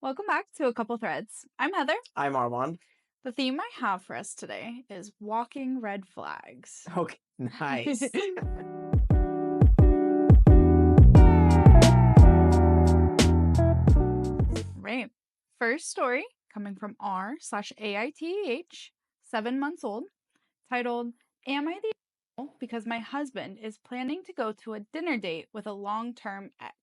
Welcome back to A Couple Threads. I'm Heather. I'm Armand. The theme I have for us today is walking red flags. Okay, nice. Right. First story coming from R/AITEH, 7 months old, titled, Am I the asshole because my husband is planning to go to a dinner date with a long-term ex?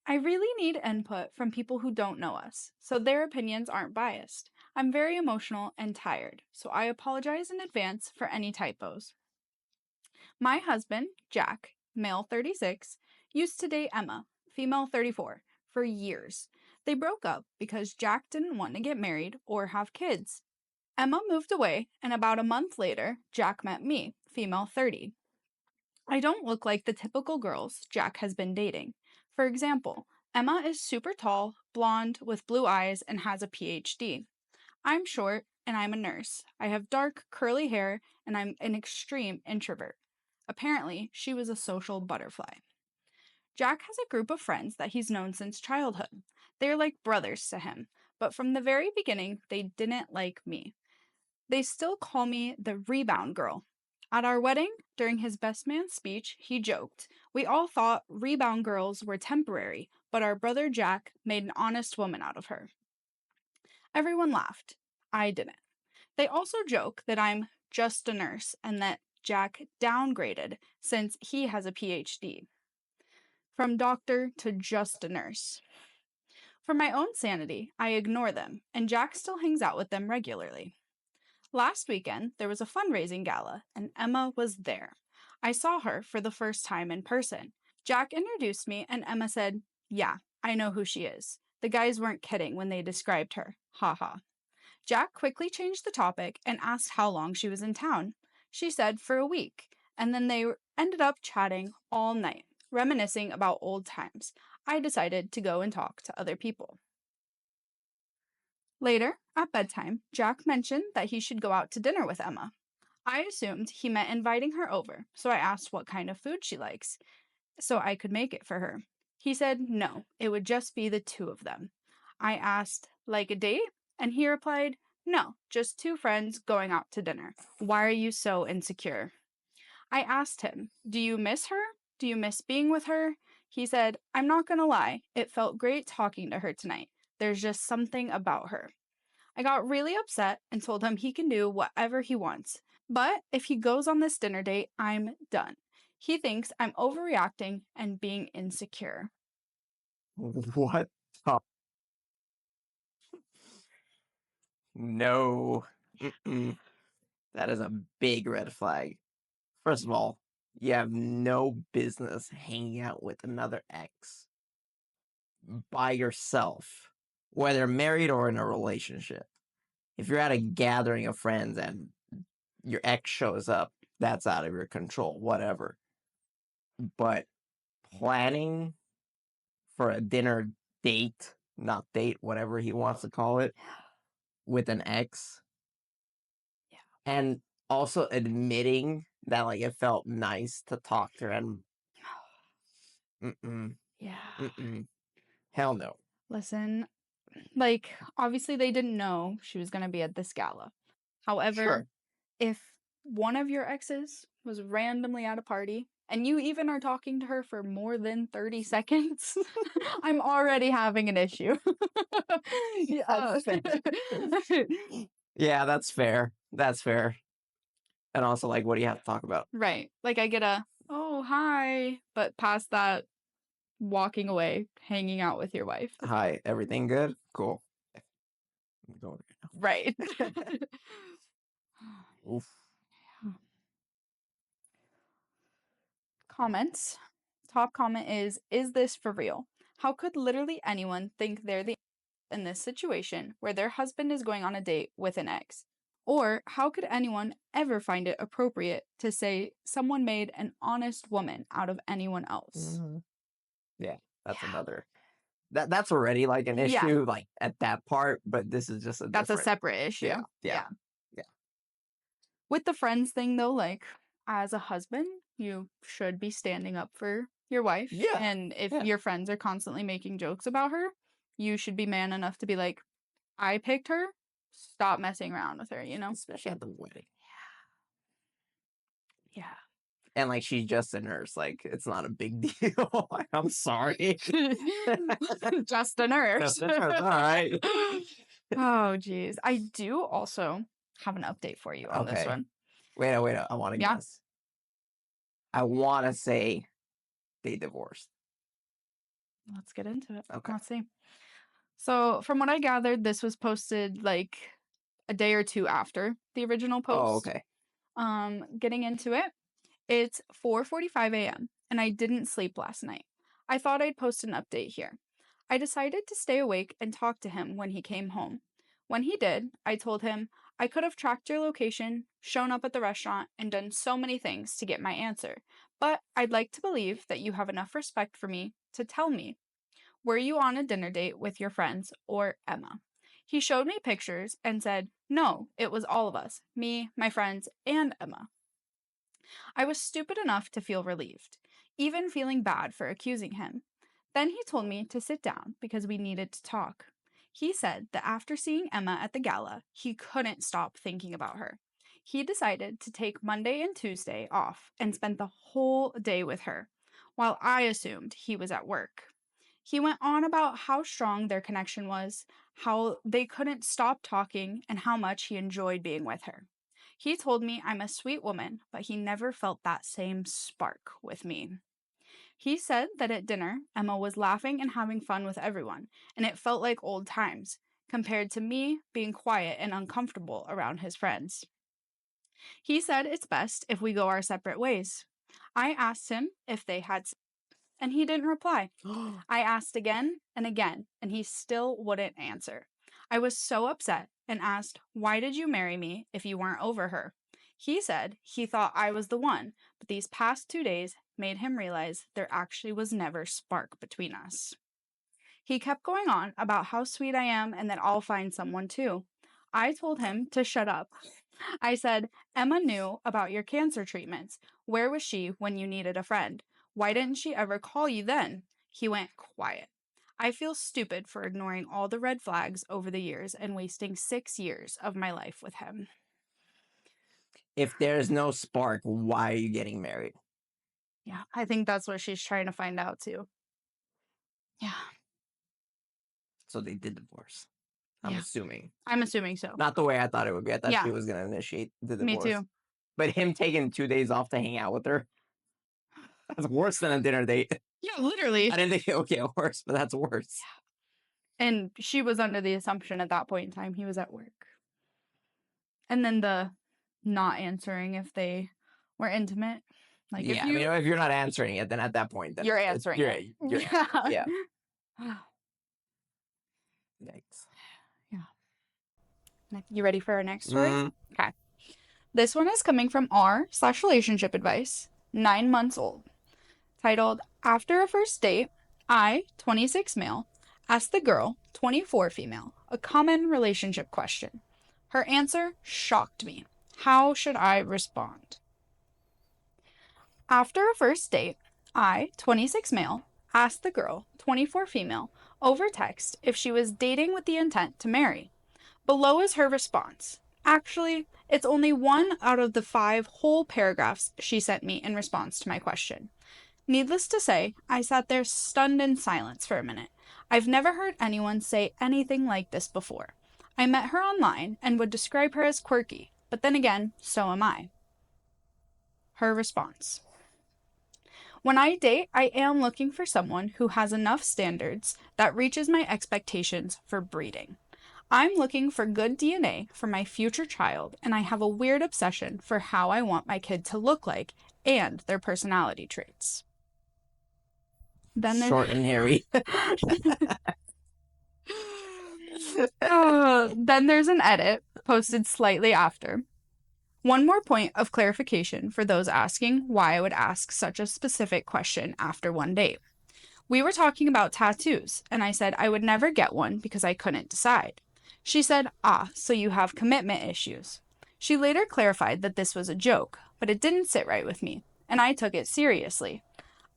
I really need input from people who don't know us, so their opinions aren't biased. I'm very emotional and tired, so I apologize in advance for any typos. My husband, Jack, male 36, used to date Emma, female 34, for years. They broke up because Jack didn't want to get married or have kids. Emma moved away, and about a month later, Jack met me, female 30. I don't look like the typical girls Jack has been dating. For example, Emma is super tall, blonde, with blue eyes, and has a PhD. I'm short, and I'm a nurse. I have dark, curly hair, and I'm an extreme introvert. Apparently, she was a social butterfly. Jack has a group of friends that he's known since childhood. They're like brothers to him, but from the very beginning, they didn't like me. They still call me the rebound girl. At our wedding, during his best man speech, he joked, We all thought rebound girls were temporary, but our brother Jack made an honest woman out of her. Everyone laughed. I didn't. They also joke that I'm just a nurse and that Jack downgraded since he has a PhD. From doctor to just a nurse. For my own sanity, I ignore them, and Jack still hangs out with them regularly. Last weekend, there was a fundraising gala, and Emma was there. I saw her for the first time in person. Jack introduced me, and Emma said, Yeah, I know who she is. The guys weren't kidding when they described her. Ha ha. Jack quickly changed the topic and asked how long she was in town. She said for a week, and then they ended up chatting all night, reminiscing about old times. I decided to go and talk to other people. Later, at bedtime, Jack mentioned that he should go out to dinner with Emma. I assumed he meant inviting her over, so I asked what kind of food she likes, so I could make it for her. He said no, it would just be the two of them. I asked, like a date? And he replied, No, just two friends going out to dinner. Why are you so insecure? I asked him, Do you miss her? Do you miss being with her? He said, I'm not gonna lie, it felt great talking to her tonight. There's just something about her. I got really upset and told him he can do whatever he wants. But if he goes on this dinner date, I'm done. He thinks I'm overreacting and being insecure. What the? No. Mm-mm. That is a big red flag. First of all, you have no business hanging out with another ex by yourself, whether married or in a relationship. If you're at a gathering of friends and your ex shows up, that's out of your control, whatever. But planning for a dinner date, not date, whatever he wants to call it, with an ex, Yeah. and also admitting that like it felt nice to talk to her and mm-mm, Yeah. mm-mm, hell no. Listen, obviously they didn't know she was going to be at this gala. However, Sure. if one of your exes was randomly at a party and you even are talking to her for more than 30 seconds, I'm already having an issue. Yeah. That's fair. Yeah, that's fair. That's fair. And also, like, what do you have to talk about? Right. Like I get a, oh, hi, but past that, walking away, hanging out with your wife. Hi, everything good? Cool. I'm going Right. right now. Oof. Comments. Top comment is this for real? How could literally anyone think they're the in this situation where their husband is going on a date with an ex? Or how could anyone ever find it appropriate to say someone made an honest woman out of anyone else? Yeah, that's Yeah. another. That's already like an Yeah. issue, like at that part, but this is just a That's a different. separate issue. Yeah, yeah, yeah. With the friends thing though, as a husband, you should be standing up for your wife, Yeah. and if Yeah. your friends are constantly making jokes about her, you should be man enough to be like, I picked her. Stop messing around with her, you know? Especially at the wedding. Yeah. And like she's just a nurse. Like it's not a big deal. I'm sorry. Just a nurse. Just a nurse. All right. Oh, geez. I do also have an update for you on this Okay. one. Wait. I want to Yeah, guess. I want to say they divorced. let's get into it. Okay. Let's see. So, from what I gathered, this was posted like a day or two after the original Oh, post. okay. Getting into it, it's 4:45 a.m. and I didn't sleep last night. I thought I'd post an update here. I decided to stay awake and talk to him when he came home. When he did, I told him I could have tracked your location, shown up at the restaurant, and done so many things to get my answer, but I'd like to believe that you have enough respect for me to tell me, were you on a dinner date with your friends or Emma? He showed me pictures and said, no, it was all of us, me, my friends, and Emma. I was stupid enough to feel relieved, even feeling bad for accusing him. Then he told me to sit down because we needed to talk. He said that after seeing Emma at the gala, he couldn't stop thinking about her. He decided to take Monday and Tuesday off and spent the whole day with her, while I assumed he was at work. He went on about how strong their connection was, how they couldn't stop talking, and how much he enjoyed being with her. He told me I'm a sweet woman, but he never felt that same spark with me. He said that at dinner, Emma was laughing and having fun with everyone, and it felt like old times, compared to me being quiet and uncomfortable around his friends. He said it's best if we go our separate ways. I asked him if they had, and he didn't reply. I asked again and he still wouldn't answer. I was so upset and asked, why did you marry me if you weren't over her? He said he thought I was the one, but these past 2 days made him realize there actually was never spark between us. He kept going on about how sweet I am and that I'll find someone too. I told him to shut up. I said, Emma knew about your cancer treatments. Where was she when you needed a friend? Why didn't she ever call you then? He went quiet. I feel stupid for ignoring all the red flags over the years and wasting 6 years of my life with him. If there's no spark, why are you getting married? Yeah, I think that's what she's trying to find out too. Yeah, So they did divorce. I'm yeah. assuming. I'm assuming so. Not the way I thought it would be. I thought she Yeah, was gonna initiate the me divorce. too. But him taking 2 days off to hang out with her, that's worse than a dinner date. Yeah, literally. I didn't think it would get worse, but that's worse. And she was under the assumption at that point in time he was at work. And then the not answering if they were intimate. Like if Yeah, I mean, you if you're not answering it, then at that point, you're answering you're, it. you're Yeah. yeah. Yikes. Yeah. You ready for our next story? Mm, Okay. This one is coming from r/relationship advice, 9 months old, titled After a First Date, I, 26 male, asked the girl, 24 female, a common relationship question. Her answer shocked me. How should I respond? After a first date, I, 26 male, asked the girl, 24 female, over text if she was dating with the intent to marry. Below is her response. Actually, it's only one out of the 5 whole paragraphs she sent me in response to my question. Needless to say, I sat there stunned in silence for a minute. I've never heard anyone say anything like this before. I met her online and would describe her as quirky, but then again, so am I. Her response. When I date, I am looking for someone who has enough standards that reaches my expectations for breeding. I'm looking for good DNA for my future child, and I have a weird obsession for how I want my kid to look like and their personality traits. Then there... short and hairy. Then there's an edit posted slightly after. One more point of clarification for those asking why I would ask such a specific question after one date. We were talking about tattoos, and I said I would never get one because I couldn't decide. She said, so you have commitment issues. She later clarified that this was a joke, but it didn't sit right with me, and I took it seriously.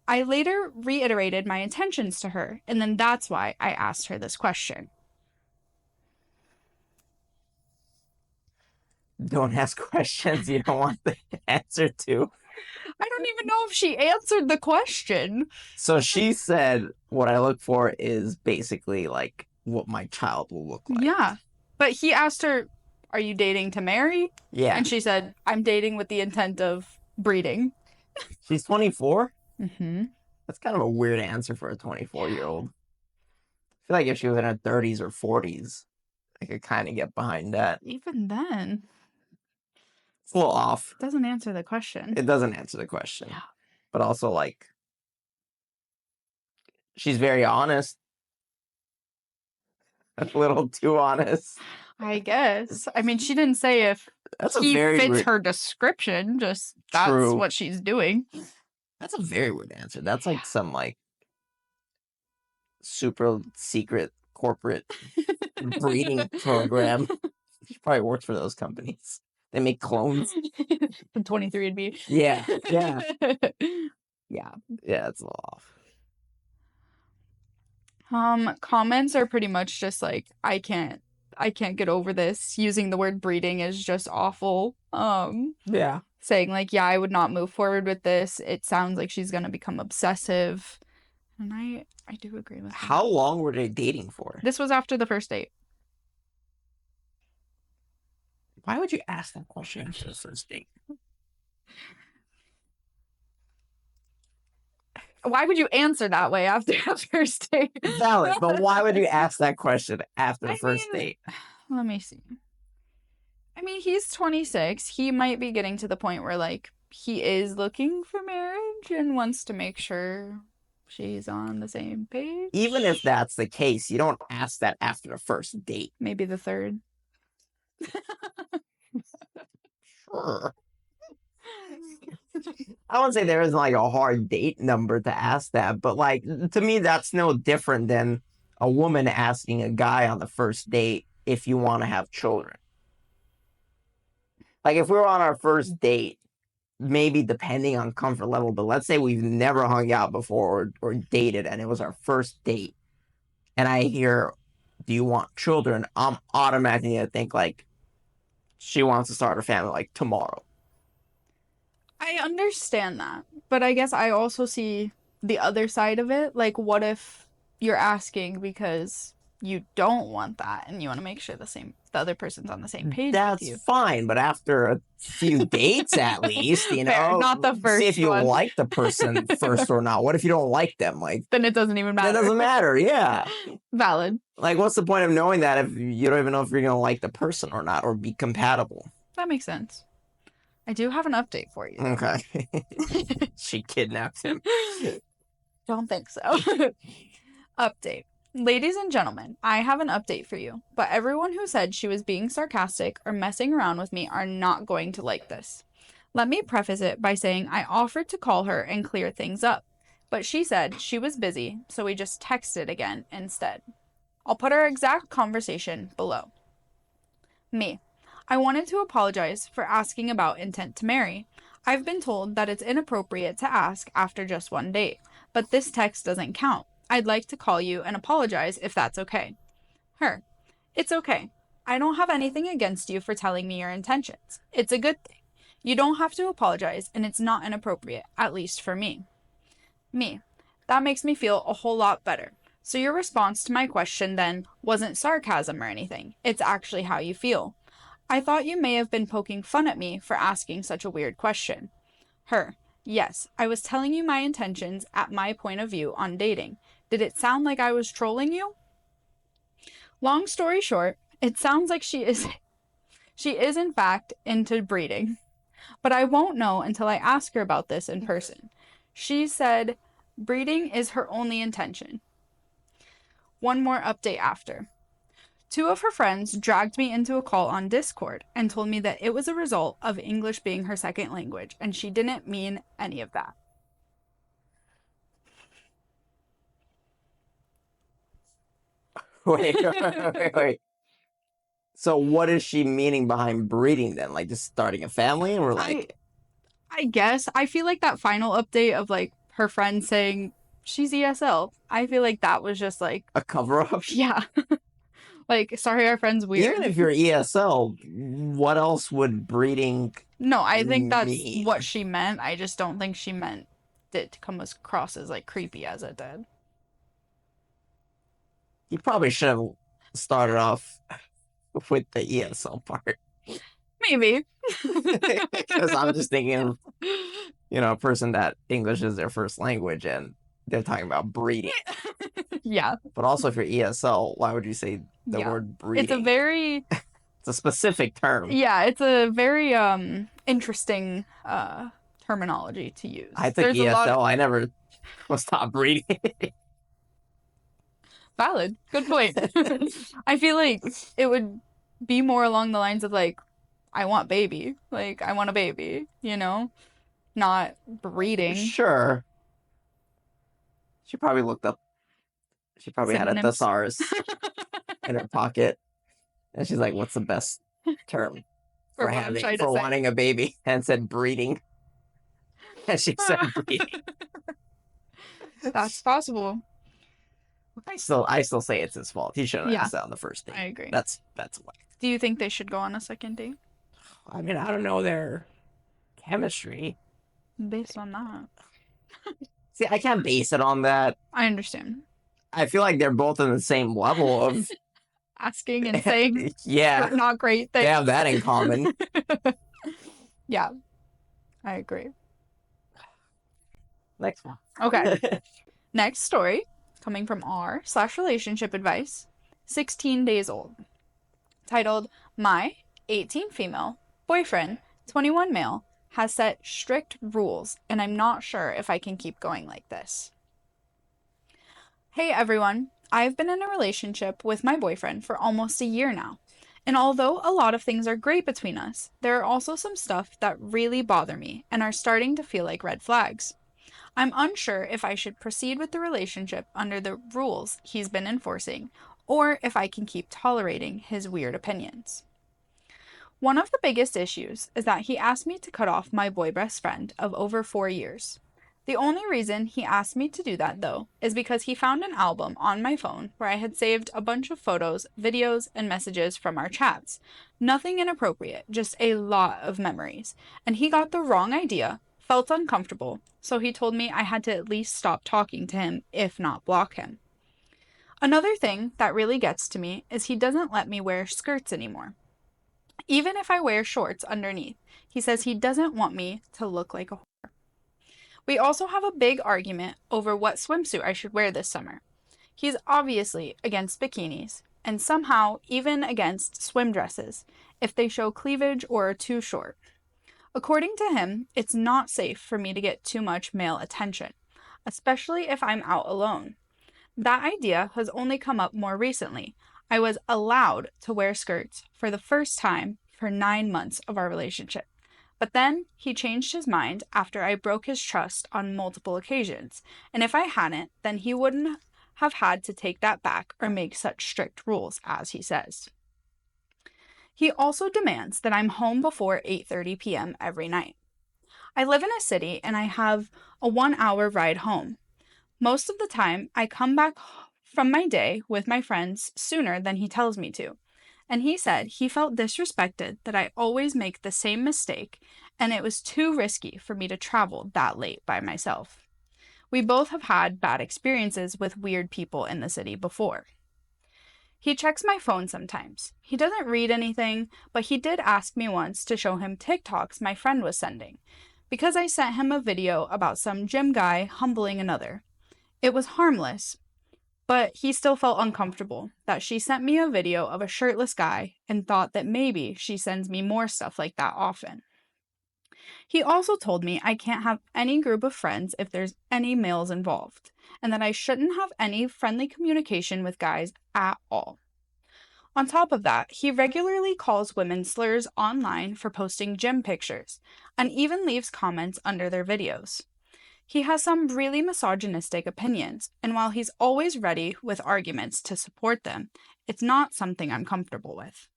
I later reiterated my intentions to her, and then that's why I asked her this question. Don't ask questions you don't want the answer to. I don't even know if she answered the question. So she said, what I look for is basically like what my child will look like. Yeah. But he asked her, are you dating to marry? Yeah. And she said, I'm dating with the intent of breeding. She's 24? Mm-hmm. That's kind of a weird answer for a 24-year-old. I feel like if she was in her 30s or 40s, I could kind of get behind that. Even then, It's a little off. doesn't answer the question. It doesn't answer the question. Yeah. But also, like, she's very honest. A little too honest. I guess. I mean, she didn't say if That's a he very fits weird... her description, just that's True. what she's doing. That's a very weird answer. That's like some, like, super secret corporate breeding program. She probably works for those companies. They make clones. The 23andMe. Yeah. Yeah, it's a little off. Comments are pretty much just like, I can't get over this. Using the word breeding is just awful. Yeah. Saying like, yeah, I would not move forward with this. It sounds like she's gonna become obsessive. And I do agree with that. How long were they dating for? This was after the first date. Why would you ask that question after the first date? Why would you answer that way after a first date? Valid, but why would you ask that question after the first date? Let me see. I mean, he's 26. He might be getting to the point where, like, he is looking for marriage and wants to make sure she's on the same page. Even if that's the case, you don't ask that after the first date. Maybe the third. Sure. I wouldn't say there isn't like a hard date number to ask that, but like to me, that's no different than a woman asking a guy on the first date if you want to have children. Like if we were on our first date, maybe depending on comfort level, but let's say we've never hung out before or dated and it was our first date, and I hear, do you want children? I'm automatically going to think like she wants to start a family like tomorrow. I understand that, but I guess I also see the other side of it. Like, what if you're asking because you don't want that and you want to make sure the other person's on the same page That's with you? fine, but after a few dates at least, you know, Fair, not the first see if you one. like the person first or not. What if you don't like them? Like, then it doesn't even matter. That doesn't matter, yeah. Valid. Like, what's the point of knowing that if you don't even know if you're gonna like the person or not, or be compatible? That makes sense. I do have an update for you. Okay. She kidnapped him. Don't think so. Update. Ladies and gentlemen, I have an update for you, but everyone who said she was being sarcastic or messing around with me are not going to like this. Let me preface it by saying I offered to call her and clear things up, but she said she was busy, so we just texted again instead. I'll put our exact conversation below. Me. I wanted to apologize for asking about intent to marry. I've been told that it's inappropriate to ask after just one date, but this text doesn't count. I'd like to call you and apologize if that's okay. Her. It's okay. I don't have anything against you for telling me your intentions. It's a good thing. You don't have to apologize, and it's not inappropriate, at least for me. Me. That makes me feel a whole lot better. So your response to my question then wasn't sarcasm or anything. It's actually how you feel. I thought you may have been poking fun at me for asking such a weird question. Her. Yes, I was telling you my intentions at my point of view on dating. Did it sound like I was trolling you? Long story short, it sounds like she is in fact into breeding. But I won't know until I ask her about this in person. She said breeding is her only intention. One more update after. 2 of her friends dragged me into a call on Discord and told me that it was a result of English being her second language, and she didn't mean any of that. Wait. So what is she meaning behind breeding then? Like just starting a family? Or like... I guess. I feel like that final update of like her friend saying she's ESL. I feel like that was just like, A cover-up? yeah. Like, sorry, our friend's Even weird. if you're ESL, what else would breeding No, I think that's what mean? she meant. I just don't think she meant it to come across as like creepy as it did. You probably should have started off with the ESL part. Maybe. Because I'm just thinking, a person that English is their first language and they're talking about breeding. Yeah. But also, if you're ESL, why would you say the Yeah. word It's a breeding? very It's a specific term. yeah, it's a very interesting terminology to I use. took There's a lot of ESL. I never was taught breeding. valid. Good point. I feel like it would be more along the lines of like I want baby. Like I want a baby, Not breeding Sure. She probably looked up. She probably had a synonyms. thesaurus in her pocket, and she's like, "What's the best term For what I'm trying to for say. wanting a baby?" And said breeding, and she said breeding. That's possible. I still say it's his fault. He shouldn't have Yeah, asked that on the first I date. agree. That's why. Do you think they should go on a second date I mean, I don't know their chemistry. based on that? See, I can't base it on that. I understand. I feel like they're both in the same level of Asking and saying yeah, not great they things. have that in common. Yeah, I agree. Next one. Okay. Next story coming from r/relationship advice, 16 days old, titled My 18 female boyfriend, 21 male, has set strict rules, and I'm not sure if I can keep going like this. Hey everyone, I've been in a relationship with my boyfriend for almost a year now. And although a lot of things are great between us, there are also some stuff that really bother me and are starting to feel like red flags. I'm unsure if I should proceed with the relationship under the rules he's been enforcing, or if I can keep tolerating his weird opinions. One of the biggest issues is that he asked me to cut off my boy best friend of over 4 years. The only reason he asked me to do that, though, is because he found an album on my phone where I had saved a bunch of photos, videos, and messages from our chats. Nothing inappropriate, just a lot of memories. And he got the wrong idea, felt uncomfortable, so he told me I had to at least stop talking to him, if not block him. Another thing that really gets to me is he doesn't let me wear skirts anymore. Even if I wear shorts underneath, he says he doesn't want me to look like a whore. We also have a big argument over what swimsuit I should wear this summer. He's obviously against bikinis, and somehow even against swim dresses, if they show cleavage or are too short. According to him, it's not safe for me to get too much male attention, especially if I'm out alone. That idea has only come up more recently. I was allowed to wear skirts for the first time for 9 months of our relationship. But then he changed his mind after I broke his trust on multiple occasions, and if I hadn't, then he wouldn't have had to take that back or make such strict rules, as he says. He also demands that I'm home before 8:30 p.m. every night. I live in a city and I have a 1 hour ride home. Most of the time, I come back from my day with my friends sooner than he tells me to. And he said he felt disrespected that I always make the same mistake and it was too risky for me to travel that late by myself. We both have had bad experiences with weird people in the city before. He checks my phone sometimes. He doesn't read anything, but he did ask me once to show him TikToks my friend was sending, because I sent him a video about some gym guy humbling another. It was harmless, but he still felt uncomfortable that she sent me a video of a shirtless guy and thought that maybe she sends me more stuff like that often. He also told me I can't have any group of friends if there's any males involved, and that I shouldn't have any friendly communication with guys at all. On top of that, he regularly calls women slurs online for posting gym pictures, and even leaves comments under their videos. He has some really misogynistic opinions, and while he's always ready with arguments to support them, it's not something I'm comfortable with.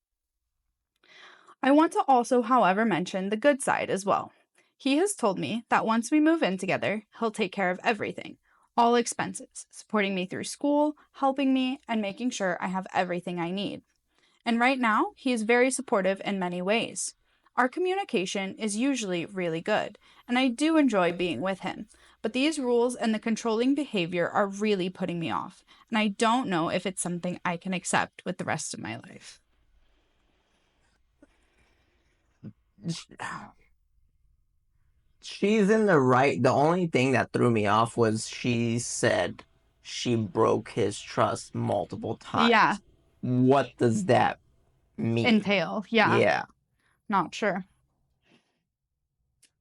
I want to also, however, mention the good side as well. He has told me that once we move in together, he'll take care of everything, all expenses, supporting me through school, helping me, and making sure I have everything I need. And right now, he is very supportive in many ways. Our communication is usually really good, and I do enjoy being with him. But these rules and the controlling behavior are really putting me off, and I don't know if it's something I can accept with the rest of my life. She's in the right. The only thing that threw me off was she said she broke his trust multiple Yeah, times. What does that mean? entail. Yeah, Yeah. not sure.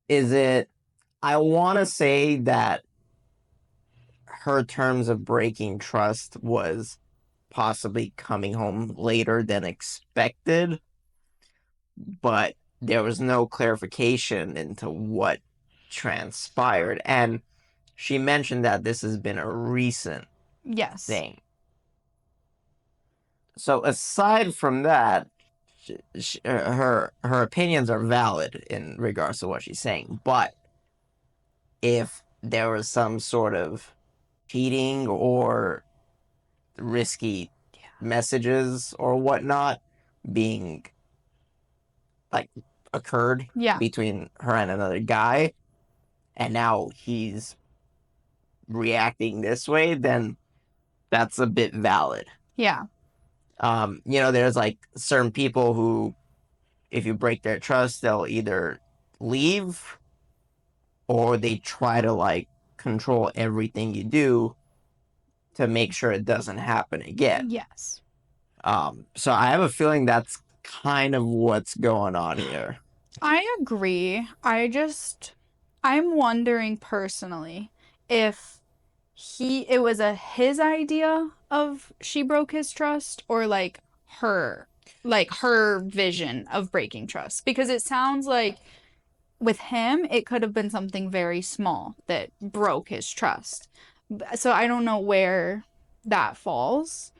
Is it, I want to say that her terms of breaking trust was possibly coming home later than expected, but there was no clarification into what transpired. And she mentioned that this has been a recent Yes. thing. So aside from that, her opinions are valid in regards to what she's saying. But if there was some sort of cheating or risky messages or whatnot being like occurred Yeah, between her and another guy, and now he's reacting this way, then that's a bit valid. yeah, There's like certain people who, if you break their trust, they'll either leave or they try to like control everything you do to make sure it doesn't happen again. yes. So I have a feeling that's kind of what's going on here. I agree. I'm wondering personally if it was his idea of she broke his trust or her vision of breaking trust because it sounds like with him it could have been something very small that broke his trust. So I don't know where that falls.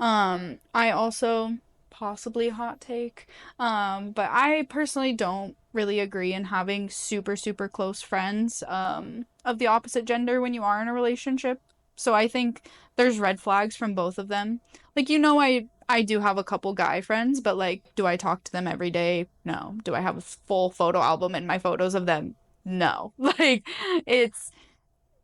I also possibly hot take, but I personally don't really agree in having super, super close friends, of the opposite gender when you are in a relationship. So I think there's red flags from both of them. Like, I do have a couple guy friends, but like, do I talk to them every day? No. Do I have a full photo album in my photos of them? No. Like, it's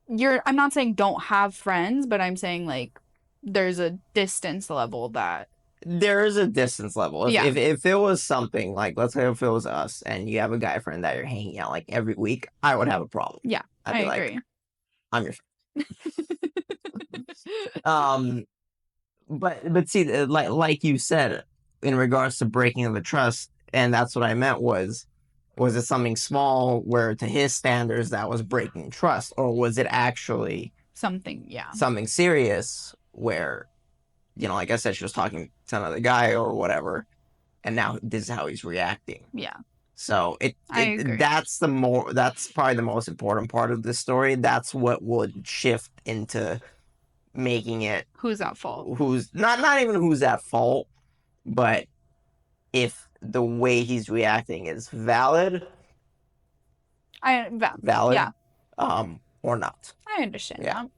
I'm not saying don't have friends, but I'm saying like there's a distance level that There is a distance level. If, yeah, if if it was something like, let's say if it was us and you have a guy friend that you're hanging out like every week, I would have a problem. yeah, I'd I be like, agree. I'm your friend. But see, like you said, in regards to breaking of the trust, and that's what I meant was it something small where to his standards that was breaking trust, or was it actually Something, yeah. something serious where, like I said, she was talking to another guy or whatever, and now this is how he's reacting. Yeah, So I agree. that's probably the most important part of the story. That's what would shift into making it Who's at fault? who's not even who's at fault, but if the way he's reacting is valid, Yeah, or not. I understand Yeah. that.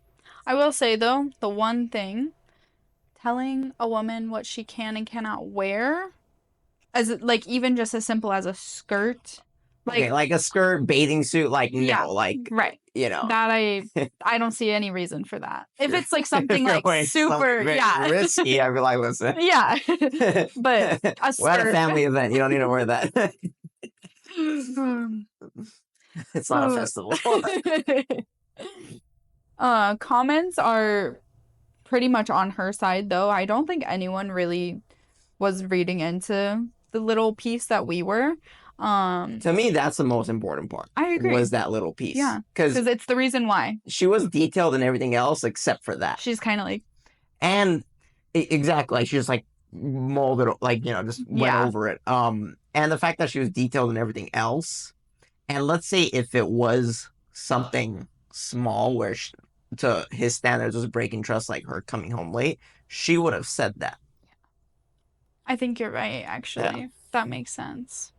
I will say though, the one thing telling a woman what she can and cannot wear, as like even just as simple as a skirt, Okay, like like a skirt, bathing suit, like yeah, no, like right. you know, That I don't see any reason for that. If you're, it's like if something you're like wearing something super, very yeah. risky, I'd be like, listen, Yeah. But a we're at a skirt. family event. You don't need to wear that. It's not a festival. Comments are pretty much on her side though. I don't think anyone really was reading into the little piece that we were. Um, To me, that's the most important part. I agree. Was that little piece Yeah, because because it's the reason why she was detailed in everything else except for that. she's kind of like, And exactly, like she just like molded, like just went yeah, over it. And the fact that she was detailed in everything else, and let's say if it was something small where to his standards was breaking trust, like her coming home late, she would have said that. I think you're right, Yeah. actually. That makes sense.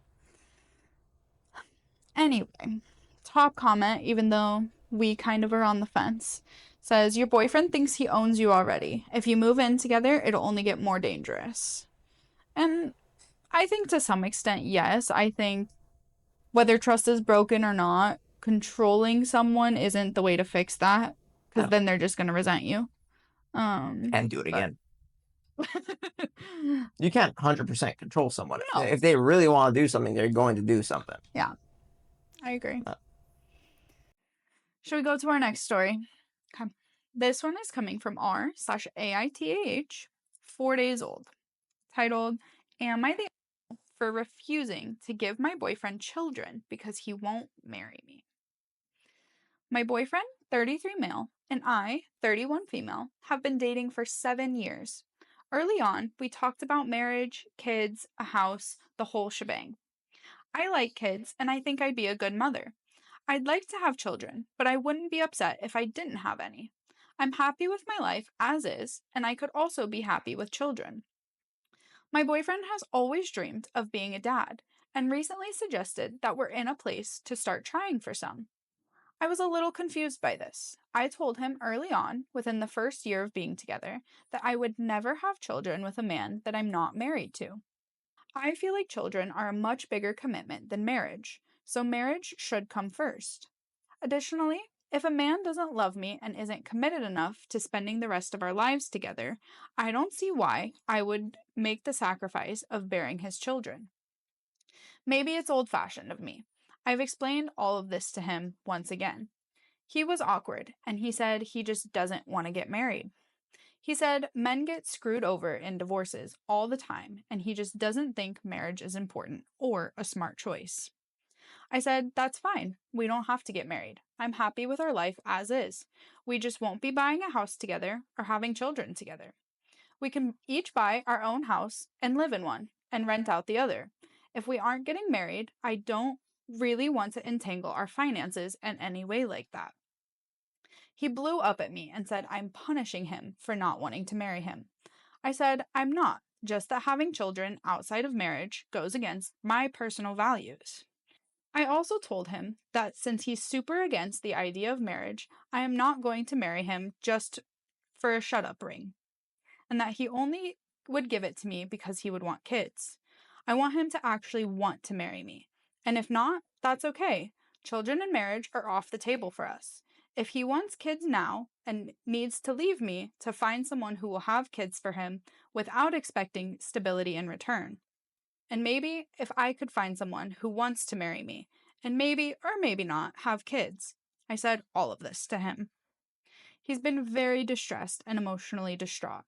Anyway. top comment, even though we kind of are on the fence, says, your boyfriend thinks he owns you already. If you move in together, it'll only get more dangerous. And I think to some extent, yes. I think whether trust is broken or not, controlling someone isn't the way to fix that because No, then they're just going to resent you. and do it But again. You can't 100% control someone. no. If they really want to do something, they're going to do something. Yeah, I agree. Uh, Should we go to our next story? Okay. This one is coming from r/AITAH, 4 days old, titled, Am I the for refusing to give my boyfriend children because he won't marry me? My boyfriend, 33 male, and I, 31 female, have been dating for 7 years. Early on, we talked about marriage, kids, a house, the whole shebang. I like kids, and I think I'd be a good mother. I'd like to have children, but I wouldn't be upset if I didn't have any. I'm happy with my life as is, and I could also be happy with children. My boyfriend has always dreamed of being a dad, and recently suggested that we're in a place to start trying for some. I was a little confused by this. I told him early on, within the first year of being together, that I would never have children with a man that I'm not married to. I feel like children are a much bigger commitment than marriage, so marriage should come first. Additionally, if a man doesn't love me and isn't committed enough to spending the rest of our lives together, I don't see why I would make the sacrifice of bearing his children. Maybe it's old fashioned of me. I've explained all of this to him once again. He was awkward, and he said he just doesn't want to get married. He said men get screwed over in divorces all the time, and he just doesn't think marriage is important or a smart choice. I said, that's fine. We don't have to get married. I'm happy with our life as is. We just won't be buying a house together or having children together. We can each buy our own house and live in one and rent out the other. If we aren't getting married, I don't really want to entangle our finances in any way like that. He blew up at me and said I'm punishing him for not wanting to marry him. I said, I'm not, just that having children outside of marriage goes against my personal values. I also told him that since he's super against the idea of marriage, I am not going to marry him just for a shut up ring, and that he only would give it to me because he would want kids. I want him to actually want to marry me. And if not, that's okay. Children and marriage are off the table for us. If he wants kids now and needs to leave me to find someone who will have kids for him without expecting stability in return. And maybe if I could find someone who wants to marry me and maybe or maybe not have kids. I said all of this to him. He's been very distressed and emotionally distraught.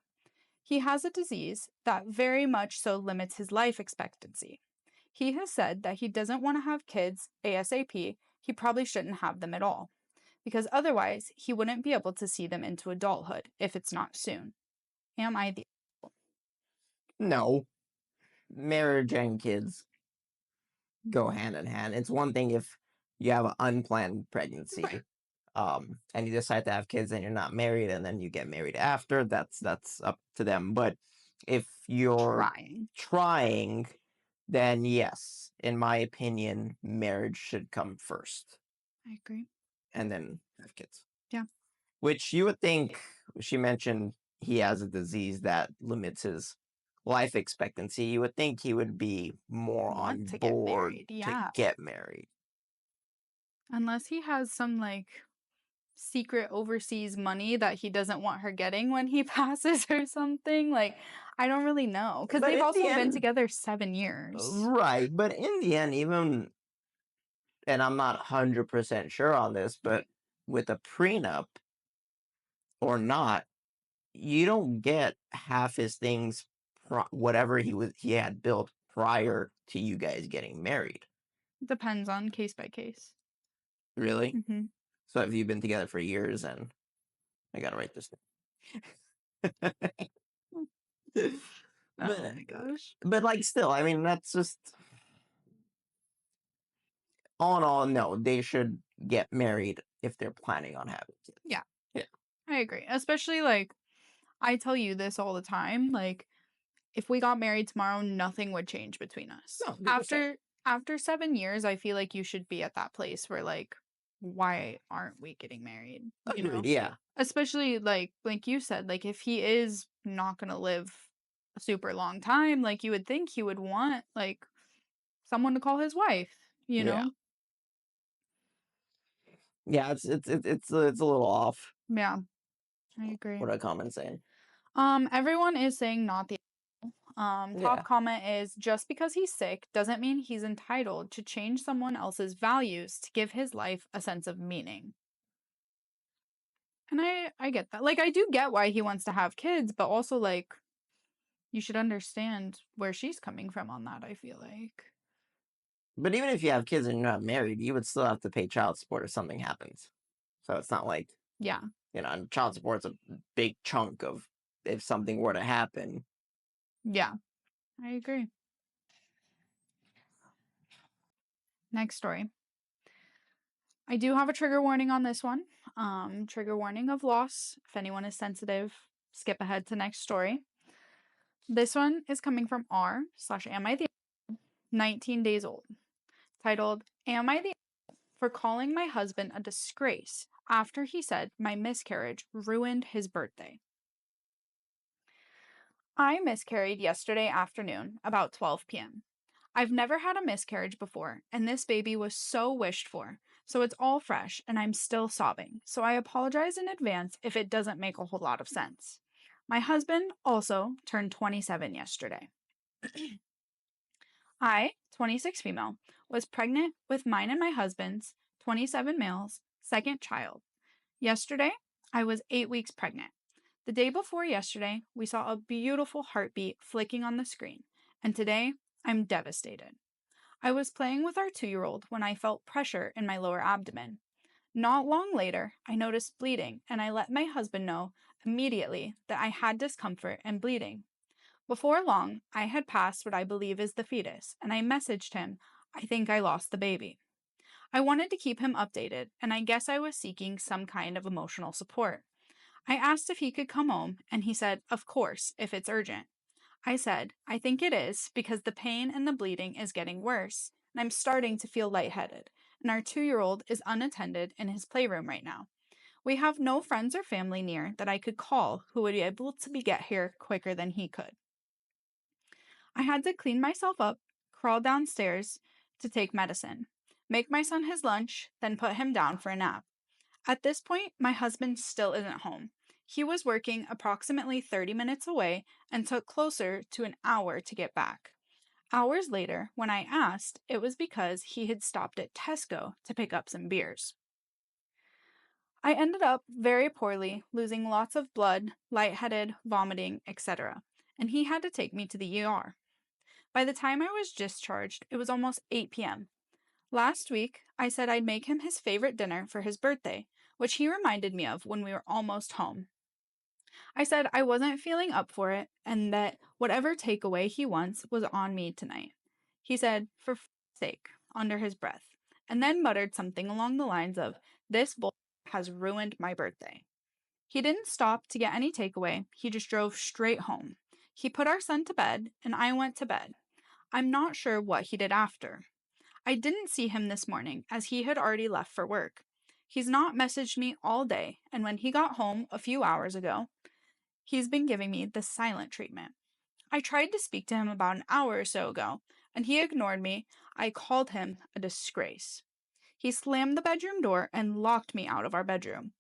He has a disease that very much so limits his life expectancy. He has said that he doesn't want to have kids ASAP, he probably shouldn't have them at all, because otherwise he wouldn't be able to see them into adulthood if it's not soon. Am I the no, marriage and kids go hand in hand. It's one thing if you have an unplanned pregnancy, right? and you decide to have kids and you're not married, and then you get married after. That's up to them. But if you're Trying. trying, then yes, in my opinion, marriage should come first, I agree. and then have kids. Yeah. Which you would think she mentioned he has a disease that limits his life expectancy. You would think he would be more Want on to get board married. to Yeah. get married. Unless he has some like secret overseas money that he doesn't want her getting when he passes or something. Like, I don't really know. Because But they've in the also been end, together 7 years. right, but in the end, even, and I'm not 100% sure on this, but Right. with a prenup or not, you don't get half his things, whatever he had built prior to you guys getting married. Depends on case by case. Really? Hmm. So have you been together for years? And I gotta write this down. Oh but my gosh. but like still, I mean that's just all in all. No, they should get married if they're planning on having kids. Yeah, Yeah. I agree. Especially like, I tell you this all the time. Like, if we got married tomorrow, nothing would change between us. No, they're the same. After 7 years, I feel like you should be at that place where like why aren't we getting married? You Agreed. know? Yeah. Especially like you said, like if he is not gonna live a super long time, like you would think he would want like someone to call his wife, you Yeah. know? Yeah. It's a little off. Yeah, I agree. What a comment saying. Everyone is saying not the top Yeah. comment is just because he's sick doesn't mean he's entitled to change someone else's values to give his life a sense of meaning. And I get that. Like I do get why he wants to have kids, but also like you should understand where she's coming from on that, I feel like. But even if you have kids and you're not married, you would still have to pay child support if something happens. So it's not like, Yeah. and child support's a big chunk of if something were to happen. Yeah. I agree. Next story. I do have a trigger warning on this one. Trigger warning of loss. If anyone is sensitive, skip ahead to next story. This one is coming from r/am I the 19 days old, titled Am I the for calling my husband a disgrace after he said my miscarriage ruined his birthday? I miscarried yesterday afternoon about 12 p.m. I've never had a miscarriage before, and this baby was so wished for, so it's all fresh and I'm still sobbing, so I apologize in advance if it doesn't make a whole lot of sense. My husband also turned 27 yesterday. I, 26 female, was pregnant with mine and my husband's, 27 males, second child. Yesterday, I was 8 weeks pregnant. The day before yesterday, we saw a beautiful heartbeat flicking on the screen, and today, I'm devastated. I was playing with our 2-year-old when I felt pressure in my lower abdomen. Not long later, I noticed bleeding, and I let my husband know immediately that I had discomfort and bleeding. Before long, I had passed what I believe is the fetus, and I messaged him, I think I lost the baby. I wanted to keep him updated, and I guess I was seeking some kind of emotional support. I asked if he could come home, and he said, of course, if it's urgent. I said, I think it is because the pain and the bleeding is getting worse, and I'm starting to feel lightheaded, and our 2-year-old is unattended in his playroom right now. We have no friends or family near that I could call who would be able to get here quicker than he could. I had to clean myself up, crawl downstairs to take medicine, make my son his lunch, then put him down for a nap. At this point, my husband still isn't home. He was working approximately 30 minutes away and took closer to an hour to get back. Hours later, when I asked, it was because he had stopped at Tesco to pick up some beers. I ended up very poorly, losing lots of blood, lightheaded, vomiting, etc., and he had to take me to the ER. By the time I was discharged, it was almost 8 p.m. Last week, I said I'd make him his favorite dinner for his birthday, which he reminded me of when we were almost home. I said I wasn't feeling up for it and that whatever takeaway he wants was on me tonight. He said, for sake, under his breath, and then muttered something along the lines of, this bull has ruined my birthday. He didn't stop to get any takeaway, he just drove straight home. He put our son to bed, and I went to bed. I'm not sure what he did after. I didn't see him this morning, as he had already left for work. He's not messaged me all day, and when he got home a few hours ago, he's been giving me the silent treatment. I tried to speak to him about an hour or so ago, and he ignored me. I called him a disgrace. He slammed the bedroom door and locked me out of our bedroom.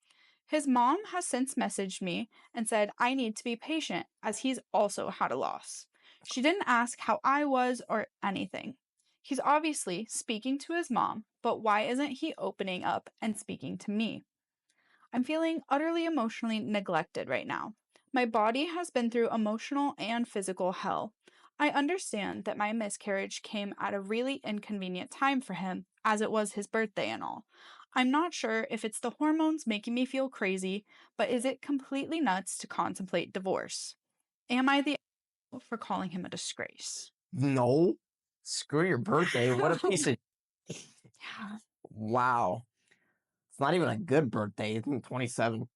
His mom has since messaged me and said I need to be patient as he's also had a loss. She didn't ask how I was or anything. He's obviously speaking to his mom, but why isn't he opening up and speaking to me? I'm feeling utterly emotionally neglected right now. My body has been through emotional and physical hell. I understand that my miscarriage came at a really inconvenient time for him, as it was his birthday and all. I'm not sure if it's the hormones making me feel crazy, but is it completely nuts to contemplate divorce? Am I the for calling him a disgrace? No. Screw your birthday. What a piece of. Yeah. Wow. It's not even a good birthday. It's 27.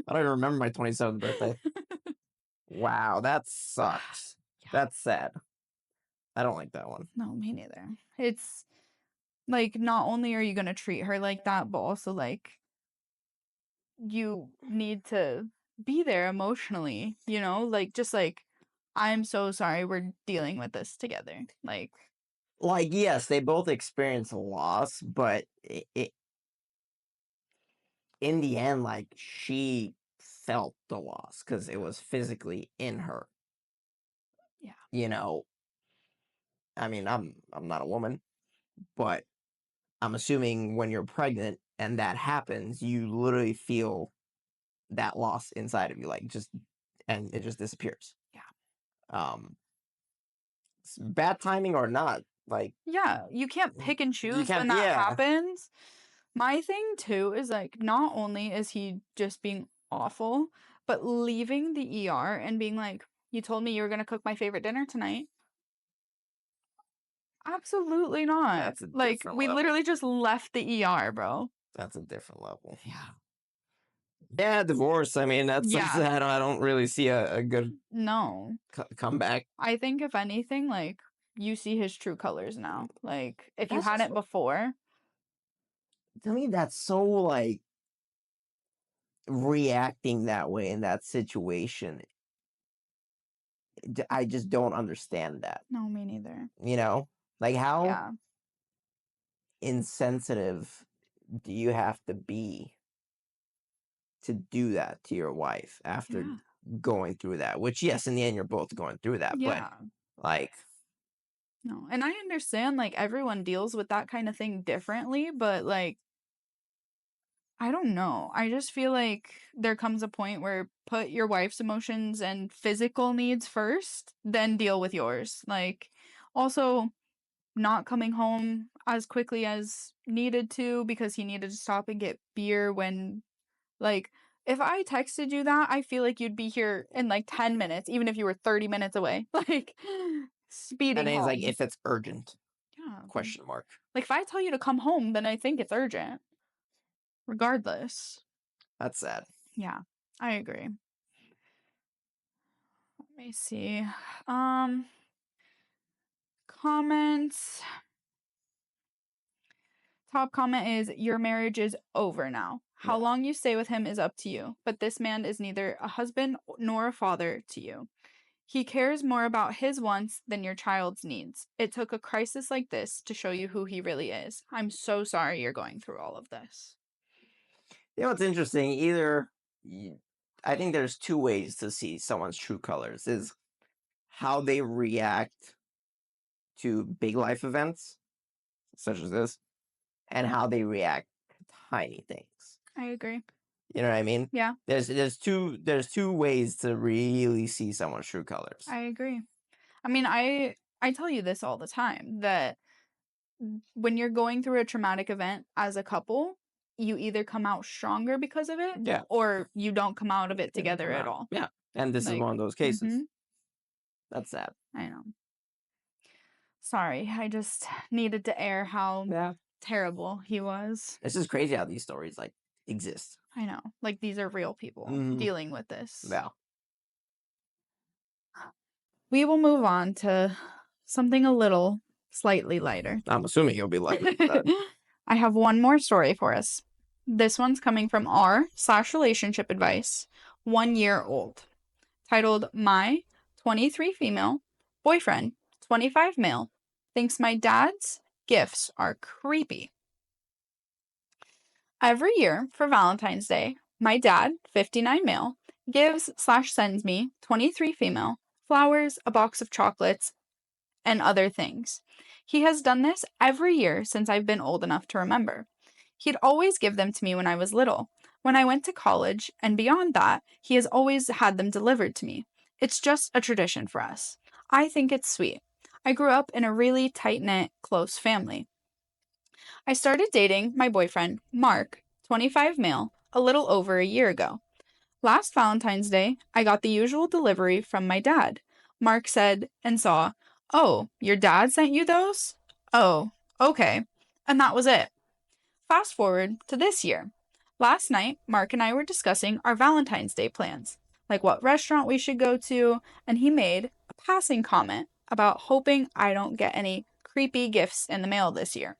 I don't even remember my 27th birthday. Wow, that sucks. Yeah. That's sad. I don't like that one. No, me neither. It's Like, not only are you gonna treat her like that, but also, like, you need to be there emotionally, you know? Like, just like, I'm so sorry we're dealing with this together. Like, Like, yes, they both experience loss, but in the end, like, she felt the loss because it was physically in her. yeah. You know, I mean, I'm not a woman, but I'm assuming when you're pregnant and that happens, you literally feel that loss inside of you, like just, and it just disappears. Yeah. Um, bad timing or not, like Yeah, you can't pick and you choose when can't. that Yeah, happens. My thing too is like not only is he just being awful, but leaving the ER and being like, "You told me you were gonna cook my favorite dinner tonight." Absolutely not. that's a Like different we level. literally just left the ER, bro. That's a different level. Yeah. Yeah, divorce. I mean, that's something Yeah. I don't really see a good No. comeback. I think if anything, like you see his true colors now. Like if you That's just hadn't before, to me. That's so like reacting that way in that situation. I just don't understand that. no, me neither. You know, like how Yeah. insensitive do you have to be to do that to your wife after Yeah. going through that? Which, yes, in the end, you're both going through that, but Yeah. like, No. And I understand like everyone deals with that kind of thing differently, but like I don't know. I just feel like there comes a point where put your wife's emotions and physical needs first, then deal with yours. Like also not coming home as quickly as needed to because he needed to stop and get beer when like if I texted you that, I feel like you'd be here in like 10 minutes even if you were 30 minutes away. Like and speeding then it's like, home. if it's urgent, Yeah. question mark. Like if I tell you to come home, then I think it's urgent regardless. That's sad. Yeah. I agree. Let me see. Um comments. Top comment is your marriage is over now. How Yeah. long you stay with him is up to you, but this man is neither a husband nor a father to you. He cares more about his wants than your child's needs. It took a crisis like this to show you who he really is. I'm so sorry you're going through all of this. You know what's interesting? You, I think there's two ways to see someone's true colors: is how they react to big life events, such as this, and how they react to tiny things. I agree. You know what I mean? Yeah, There's two ways to really see someone's true colors. I agree. I mean, I tell you this all the time that when you're going through a traumatic event as a couple, you either come out stronger because of it Yeah, or you don't come out of it they don't together come at out. all. Yeah, and this is Like, one of those cases. mhm, That's sad. I know. Sorry, I just needed to air how Yeah, terrible he was. it's just crazy how these stories like exist. I know. Like these are real people Hmm. dealing with this. Yeah, We will move on to something a little slightly lighter. I'm assuming you'll be lighter than that. I have one more story for us. This one's coming from r/relationship advice, 1 year old, titled My 23 female boyfriend, 25 male, thinks my dad's gifts are creepy. Every year for Valentine's Day, my dad, 59 male, gives/sends me, 23 female, flowers, a box of chocolates, and other things. He has done this every year since I've been old enough to remember. He'd always give them to me when I was little. When I went to college and beyond that, he has always had them delivered to me. It's just a tradition for us. I think it's sweet. I grew up in a really tight knit, close family. I started dating my boyfriend, Mark, 25 male, a little over a year ago. Last Valentine's Day, I got the usual delivery from my dad. Mark said and saw, "Oh, your dad sent you those? Oh, okay." And that was it. Fast forward to this year. Last night, Mark and I were discussing our Valentine's Day plans, like what restaurant we should go to, and he made a passing comment about hoping I don't get any creepy gifts in the mail this year.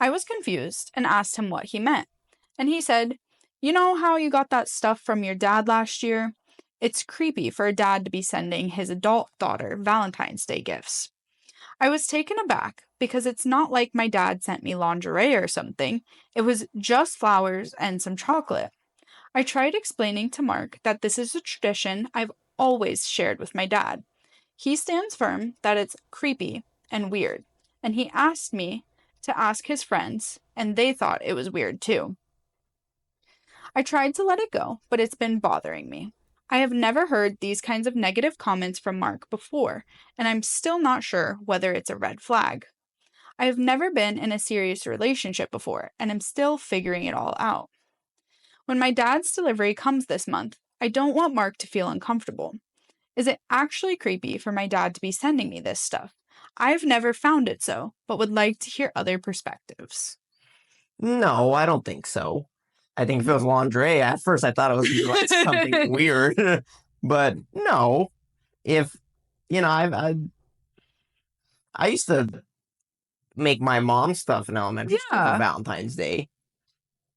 I was confused and asked him what he meant. And he said, "You know how you got that stuff from your dad last year? It's creepy for a dad to be sending his adult daughter Valentine's Day gifts." I was taken aback because it's not like my dad sent me lingerie or something. It was just flowers and some chocolate. I tried explaining to Mark that this is a tradition I've always shared with my dad. He stands firm that it's creepy and weird, and he asked me to ask his friends, and they thought it was weird too. I tried to let it go, but it's been bothering me. I have never heard these kinds of negative comments from Mark before, and I'm still not sure whether it's a red flag. I have never been in a serious relationship before, and I'm still figuring it all out. When my dad's delivery comes this month, I don't want Mark to feel uncomfortable. Is it actually creepy for my dad to be sending me this stuff? I've never found it so, but would like to hear other perspectives. No, I don't think so. I think if it was lingerie, at first I thought it was like something weird, but no. If I used to make my mom stuff in elementary school for Yeah, Valentine's Day. me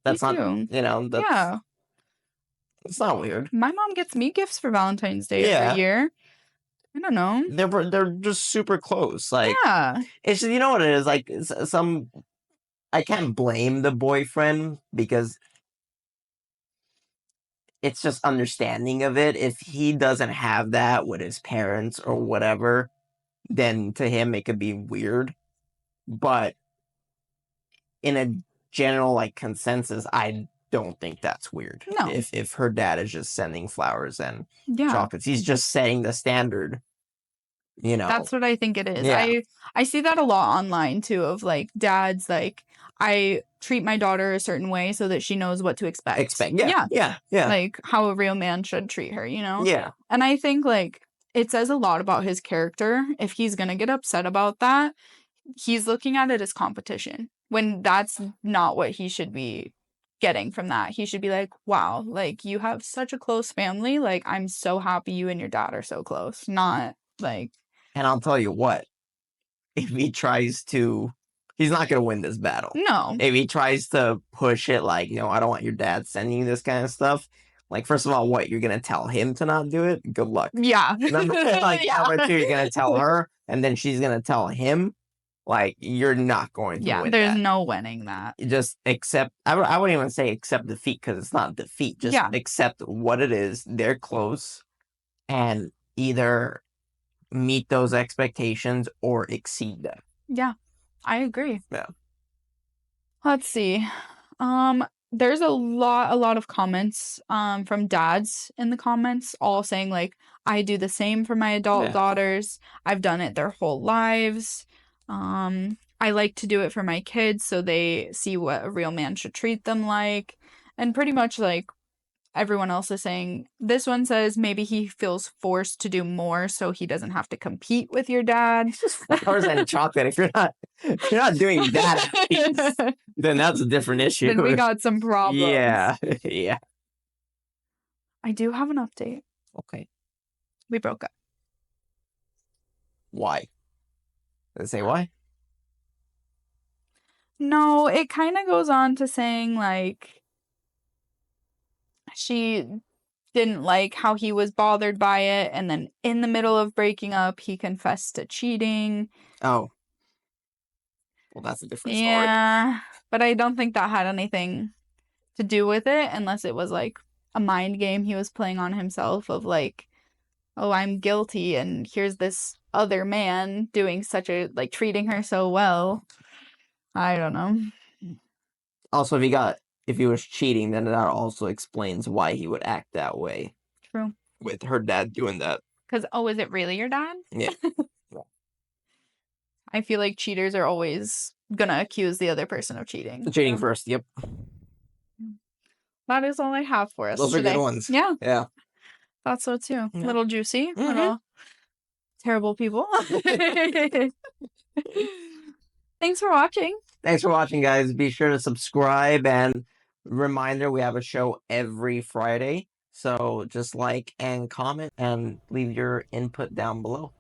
That's not, too. that's Yeah, it's not weird. my mom gets me gifts for Valentine's Day every Yeah, year. I don't know. they're just super close. Like Yeah, it's just, you know what it is. Like some, I can't blame the boyfriend because it's just understanding of it. If he doesn't have that with his parents or whatever, then to him it could be weird. But in a general like consensus, I don't think that's weird. no. If her dad is just sending flowers and Yeah, chocolates, he's just setting the standard. You know, that's what I think it is. yeah, I see that a lot online too of like dads like I treat my daughter a certain way so that she knows what to expect. expect, yeah, Yeah, yeah, yeah, like how a real man should treat her, you know? yeah. And I think like it says a lot about his character if he's going to get upset about that. He's looking at it as competition when that's not what he should be getting from that. He should be like, "Wow, like you have such a close family. Like I'm so happy you and your dad are so close." Not like, And I'll tell you what, if he tries to, he's not going to win this battle. no. If he tries to push it like, no, I don't want your dad sending you this kind of stuff. Like, first of all, what, you're going to tell him to not do it? Good luck. Yeah. Like, Yeah. number two, you're going to tell her, and then she's going to tell him. Like, you're not going to Yeah, win there's that. no winning that. You just accept, I wouldn't even say accept defeat because it's not defeat. Just Yeah. accept what it is. They're close, and either meet those expectations or exceed them. Yeah. I agree. Yeah. Let's see. There's a lot of comments from dads in the comments all saying like I do the same for my adult Yeah. daughters. I've done it their whole lives. I like to do it for my kids so they see what a real man should treat them like. And pretty much like everyone else is saying, this one says maybe he feels forced to do more so he doesn't have to compete with your dad. It's just flowers and chocolate. If you're not doing that at least, then that's a different issue. Then we got some problems. Yeah. Yeah. I do have an update. Okay. We broke up. Why? Did it say why? No, it kind of goes on to saying like she didn't like how he was bothered by it, and then in the middle of breaking up, he confessed to cheating. Oh. Well, that's a different story. Yeah, but I don't think that had anything to do with it unless it was like a mind game he was playing on himself of like, oh, I'm guilty and here's this other man doing such a like treating her so well. I don't know. Also, if he was cheating, then that also explains why he would act that way True. with her dad doing that. Because, oh, is it really your dad? Yeah. I feel like cheaters are always gonna accuse the other person of cheating. Cheating first. Yep. That is all I have for us Those are today. good ones. Yeah, Yeah. thought so too. Yeah. Little juicy, Mhm. little terrible people. Thanks for watching. Thanks for watching, guys. Be sure to subscribe, and reminder, we have a show every Friday. So just like and comment and leave your input down below.